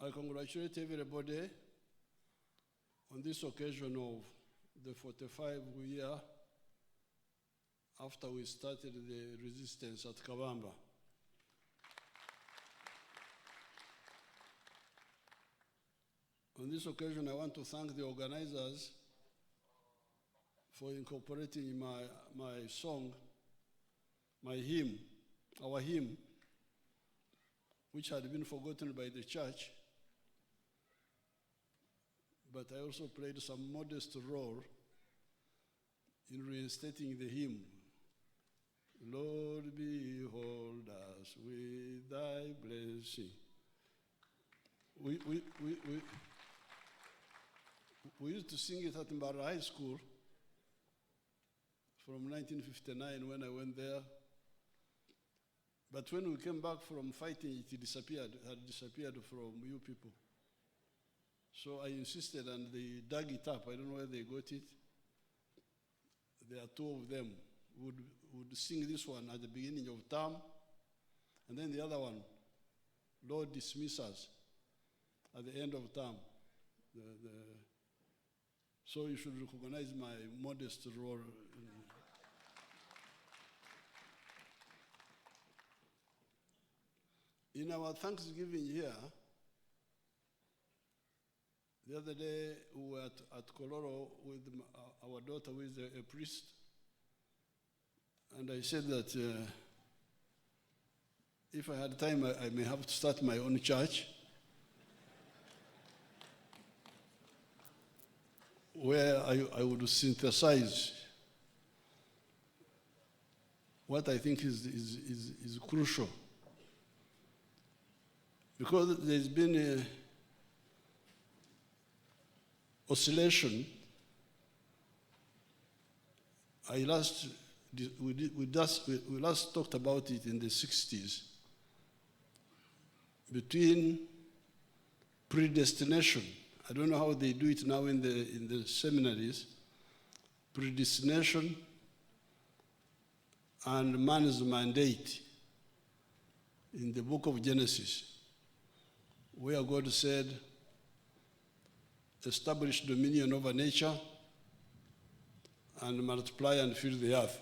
I congratulate everybody on this occasion of the 45th year after we started the resistance at Kabamba. On this occasion, I want to thank the organizers for incorporating my song, my hymn, our hymn, which had been forgotten by the church. But I also played some modest role in reinstating the hymn. Lord, behold us with thy blessing. We used to sing it at Mbara High School from 1959 when I went there. But when we came back from fighting, it disappeared, had disappeared from you people. So I insisted and they dug it up. I don't know where they got it. There are two of them would sing this one at the beginning of term, and then the other one, Lord dismiss us, at the end of term. So you should recognize my modest role. In our Thanksgiving here, the other day we were at Koloro with our daughter who is a priest, and I said that if I had time, I may have to start my own church where I would synthesize what I think is crucial. Because there's been a oscillation. We last talked about it in the 60s, between predestination. I don't know how they do it now in the seminaries. Predestination and man's mandate in the book of Genesis, where God said, establish dominion over nature and multiply and fill the earth.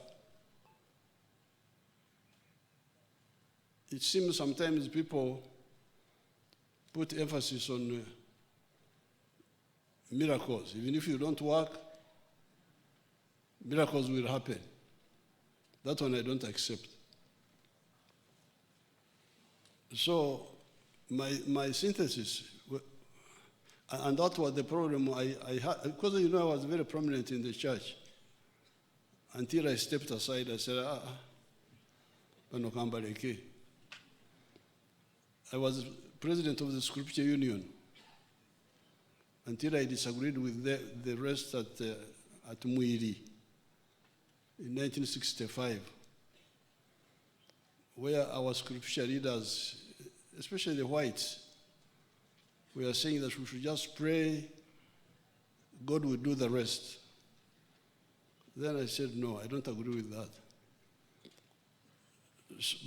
It seems sometimes people put emphasis on miracles. Even if you don't work, miracles will happen. That one I don't accept. So my synthesis, and that was the problem I had, because I was very prominent in the church. Until I stepped aside, I said, I was president of the Scripture Union until I disagreed with the rest at Muiri in 1965, where our scripture leaders, especially the whites, we are saying that we should just pray, God will do the rest. Then I said, no, I don't agree with that.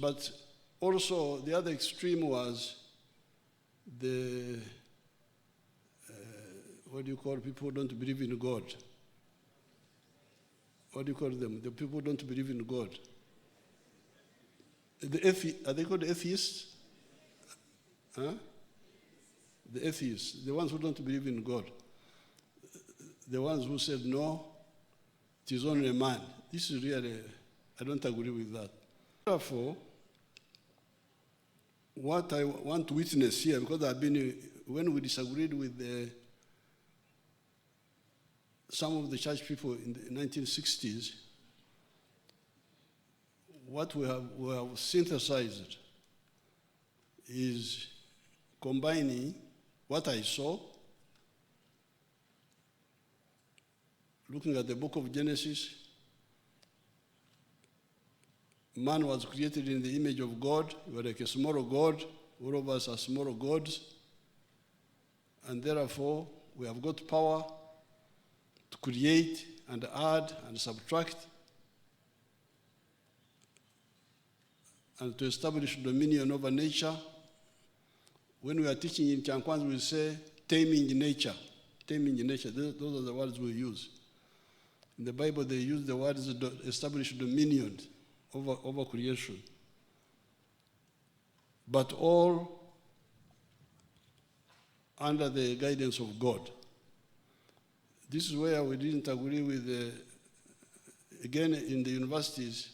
But also, the other extreme was the, what do you call people who don't believe in God? What do you call them? The people who don't believe in God. Are they called atheists? Huh? The atheists, the ones who don't believe in God. The ones who said, no, it is only a man. This is really, I don't agree with that. Therefore, what I want to witness here, because when we disagreed with some of the church people in the 1960s, what we have synthesized is combining what I saw, looking at the book of Genesis. Man was created in the image of God. You are like a small God. All of us are small gods. And therefore, we have got power to create and add and subtract and to establish dominion over nature. When we are teaching in Chankwanz, we say taming nature. Taming nature, those are the words we use. In the Bible, they use the words establish dominion over creation. But all under the guidance of God. This is where we didn't agree with, again, in the universities,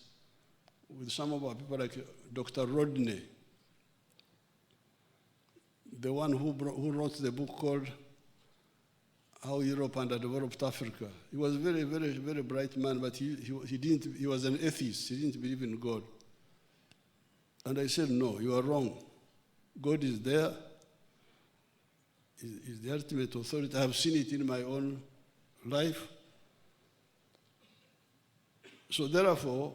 with some of our people like Dr. Rodney, the one who wrote the book called How Europe Underdeveloped Africa. He was a very, very, very bright man, but he was an atheist. He didn't believe in God. And I said, no, you are wrong. God is there. Is the ultimate authority. I have seen it in my own life. So therefore,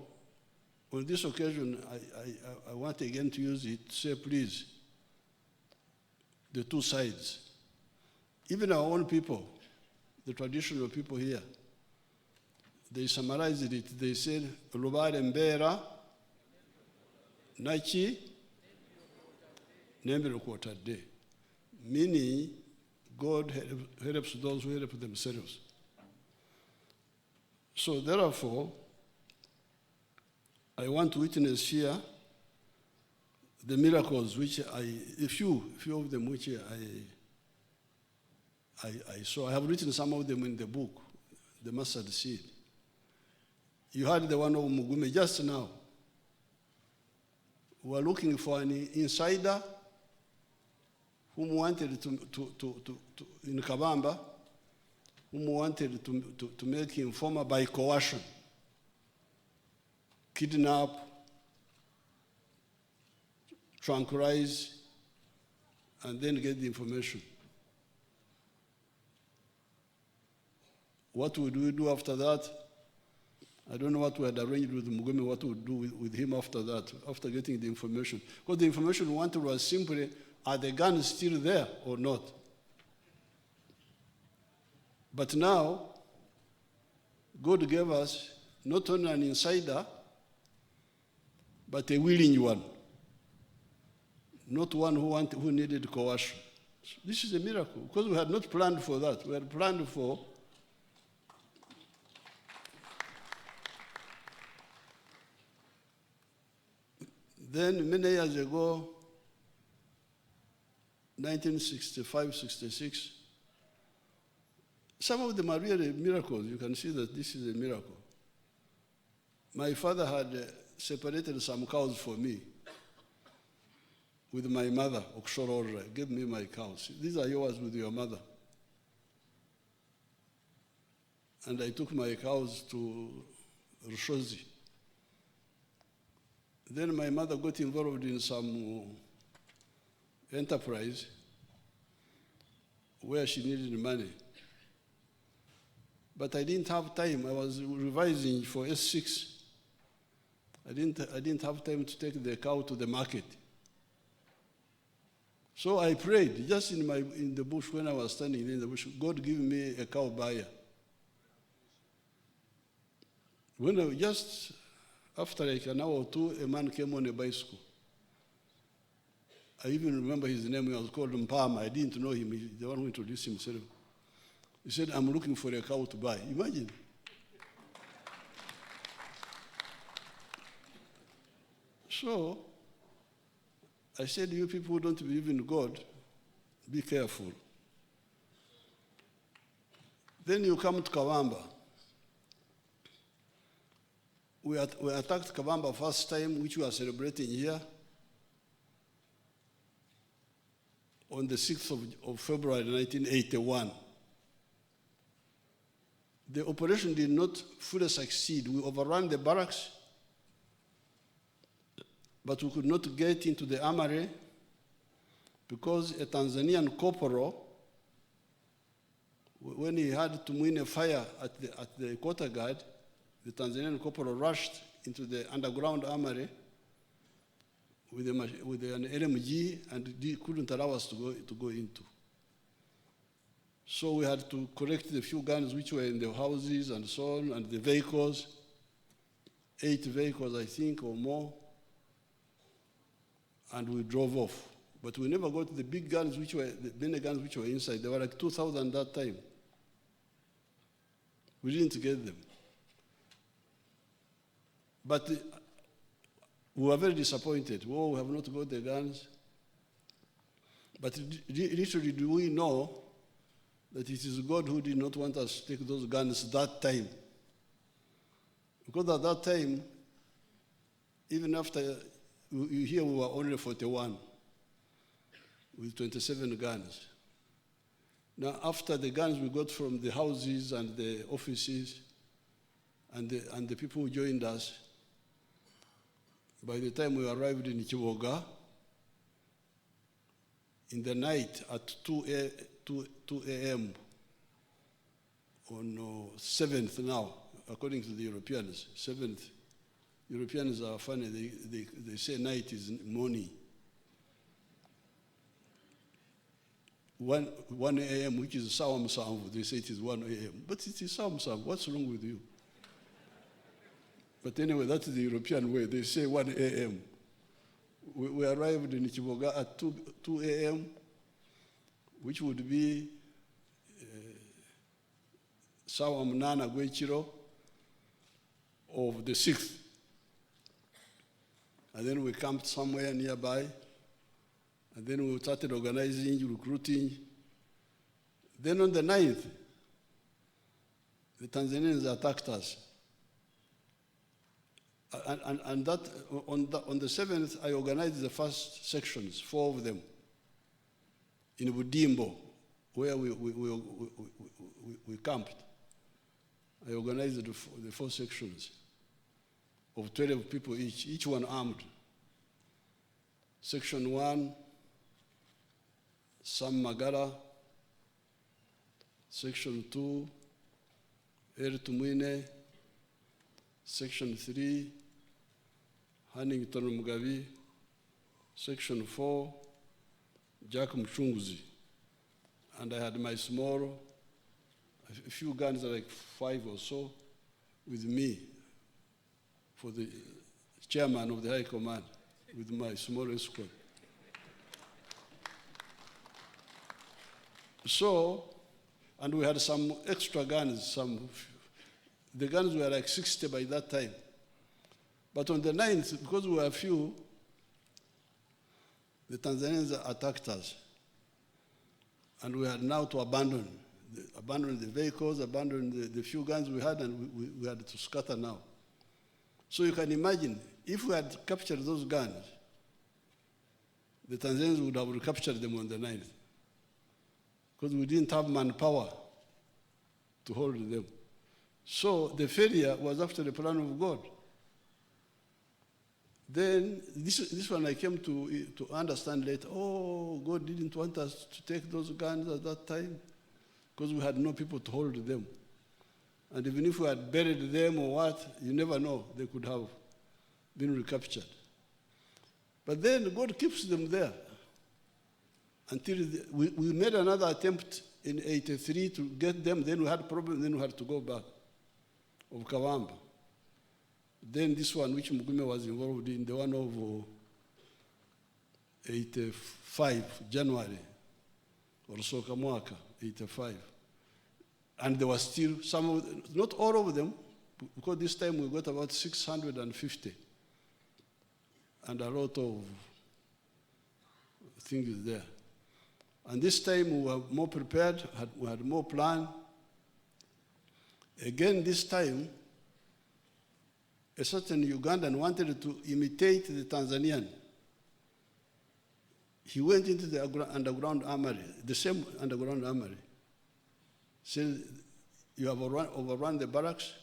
on this occasion, I want again to use it to say, please, the two sides. Even our own people, the traditional people here, they summarized it. They said, Lubare Mbera, Nachi, Nembero Quarter-day. Meaning, God helps those who help themselves. So therefore, I want to witness here the miracles which a few of them which I saw. I have written some of them in the book, The Mustard Seed. You heard the one of Mugume just now. We are looking for an insider whom wanted to in Kabamba, whom wanted to make him former by coercion, kidnap, tranquilize, and then get the information. What would we do after that? I don't know what we had arranged with Mugume, what we would do with him after that, after getting the information. Because the information we wanted was simply, are the guns still there or not? But now, God gave us not only an insider, but a willing one. Not one who needed coercion. This is a miracle, because we had not planned for that. We had planned for then many years ago, 1965, 66, some of them are really miracles. You can see that this is a miracle. My father had separated some cows for me with my mother, Okshorora. Give me my cows. These are yours with your mother. And I took my cows to Rushozi. Then my mother got involved in some enterprise where she needed money. But I didn't have time. I was revising for S6. I didn't have time to take the cow to the market. So I prayed, just in the bush, when I was standing in the bush, God give me a cow buyer. Just after like an hour or two, a man came on a bicycle. I even remember his name. He was called Mpama. I didn't know him. He's the one who introduced himself. He said, I'm looking for a cow to buy. Imagine. So I said, you people who don't believe in God, be careful. Then you come to Kabamba. We attacked Kabamba first time, which we are celebrating here, on the 6th of February 1981. The operation did not fully succeed. We overran the barracks, but we could not get into the armory because a Tanzanian corporal, when he had to win a fire at the quarter guard, the Tanzanian corporal rushed into the underground armory with an LMG, and he couldn't allow us to go into. So we had to collect the few guns which were in the houses and so on, and the vehicles, 8 vehicles, I think, or more, and we drove off But we never got the big guns, the many guns which were inside. There were like 2,000 that time. We didn't get them. But we were very disappointed. Oh, we have not got the guns. But literally, do we know that it is God who did not want us to take those guns that time? Because at that time, even after, here we were only 41 with 27 guns. Now, after the guns we got from the houses and the offices and the people who joined us, by the time we arrived in Chivoga, in the night at 2 a.m. on 7th now, according to the Europeans, 7th. Europeans are funny, they say night is morning. 1 a.m., which is Sawam Samvu, they say it is 1 a.m. But it is Sawam Samvu, what's wrong with you? But anyway, that's the European way, they say 1 a.m. We arrived in Chivoga at 2 a.m., which would be Sawam Nana Gwechiro of the 6th. And then we camped somewhere nearby. And then we started organizing, recruiting. Then on the 9th, the Tanzanians attacked us. And that, on the 7th, I organized the first sections, 4 of them, in Budimbo, where we camped. I organized the 4 sections of 12 people each one armed. Section 1, Sam Magara. Section 2, Er Tumwine. Section 3, Hannington Mugabi. Section 4, Jack Mchunguzi. And I had my small, a few guns, like 5 or so, with me for the chairman of the High Command, with my small escort. So, and we had some extra guns, the guns were like 60 by that time. But on the 9th, because we were few, the Tanzanians attacked us. And we had now to abandon the vehicles, abandon the few guns we had, and we had to scatter now. So you can imagine, if we had captured those guns, the Tanzanians would have recaptured them on the 9th, because we didn't have manpower to hold them. So the failure was after the plan of God. Then this one I came to understand later. Oh, God didn't want us to take those guns at that time because we had no people to hold them. And even if we had buried them or what, you never know, they could have been recaptured. But then God keeps them there until we made another attempt in 83 to get them. Then we had problems, then we had to go back of Kabamba. Then this one, which Mugume was involved in, the one of 85, January, or so Kamwaka, 85. And there was still some, not all of them, because this time we got about 650. And a lot of things there. And this time we were more prepared, we had more plan. Again, this time, a certain Ugandan wanted to imitate the Tanzanian. He went into the underground armory, the same underground armory. Said, you have overrun the barracks,